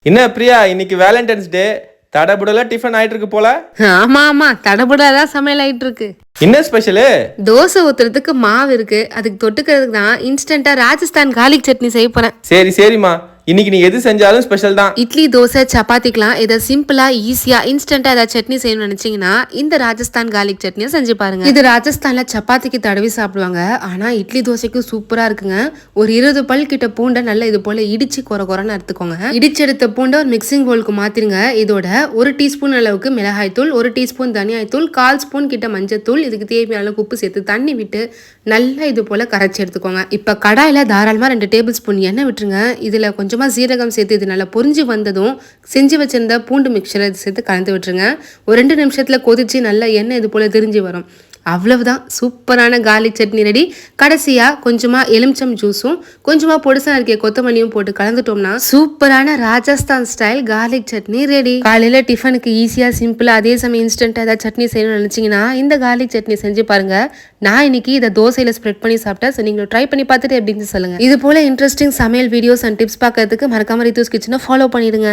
என்ன பிரியா, இன்னைக்கு வேலண்டைன்ஸ் டே, தடபுடலா டிஃபன் ஆயிட்டு இருக்கு போல. ஆமா தடபுடாதான் சமையல் ஆயிட்டு இருக்கு. என்ன ஸ்பெஷலு? தோசை ஊத்துறதுக்கு மாவு இருக்கு, அதுக்கு தொட்டுக்கிறதுக்கு தான் இன்ஸ்டன்டா ராஜஸ்தான் கார்லிக் சட்னி செய்ய போறேன். சரிம்மா, இன்னைக்கு நீ எது செஞ்சாலும் ஸ்பெஷல் தான். இட்லி தோசை சப்பாத்திக்கலாம் இதை சிம்பிளா ஈஸியா இன்ஸ்டன்டா ஏதாவது சட்னி செய்யணும்னு நினைச்சீங்கன்னா இந்த ராஜஸ்தான் கார்லிக் சட்னியை செஞ்சு பாருங்க. இது ராஜஸ்தான்ல சப்பாத்திக்கு தடவி சாப்பிடுவாங்க, ஆனா இட்லி தோசைக்கு சூப்பரா இருக்குங்க. ஒரு 20 பல் கிட்ட பூண்டை நல்லா இது போல இடிச்சு கொரன்னு எடுத்துக்கோங்க. இடிச்செடுத்த பூண்டை ஒரு மிக்சிங் பவுலுக்கு மாத்திருங்க. இதோட 1 டீஸ்பூன் அளவுக்கு மிளகாய் தூள், 1 டீஸ்பூன் தனியாய் தூள், 1/4 ஸ்பூன் கிட்ட மஞ்சள் தூள், இதுக்கு தேவையான அளவுக்கு உப்பு சேர்த்து தண்ணி விட்டு நல்லா இது போல கரைச்சி எடுத்துக்கோங்க. இப்ப கடாயில தாராளமா 2 டேபிள் ஸ்பூன் எண்ணெய் விட்டுருங்க. இதுல கொஞ்சமா சீரகம் சேர்த்து இது நல்லா பொரிஞ்சு வந்ததும் செஞ்சு வச்சிருந்த பூண்டு மிக்சரை சேர்த்து கலந்து விட்டுருங்க. ஒரு 2 நிமிஷத்துல கொதிச்சு நல்லா எண்ணெய் இது போல திரிஞ்சு வரும். அவ்வளவுதான், சூப்பரான கார்லிக் சட்னி ரெடி. கடைசியா கொஞ்சமா எலுமிச்சம் ஜூஸும் கொஞ்சமா பொடிசா இருக்க கொத்தமல்லியும் போட்டு கலந்துட்டோம்னா சூப்பரான Rajasthan style garlic chutney ready. காலையில டிஃபனுக்கு ஈஸியா சிம்பிளா அதே சமயம் இன்ஸ்டன்டா ஏதாவது சட்னி செய்யணும்னு நினைச்சீங்கன்னா இந்த கார்லிக் சட்னி செஞ்சு பாருங்க. நான் இன்னைக்கு இதை தோசையில ஸ்ப்ரெட் பண்ணி சாப்பிட்டேன். ஸோ நீங்களும் ட்ரை பண்ணி பார்த்துட்டு எப்படின்னு சொல்லுங்க. இது போல இன்ட்ரெஸ்டிங் சமையல் வீடியோஸ் அண்ட் டிப்ஸ் பார்க்கறதுக்கு மறக்காம ரித்தூஸ் கிச்சனை ஃபாலோ பண்ணிடுங்க.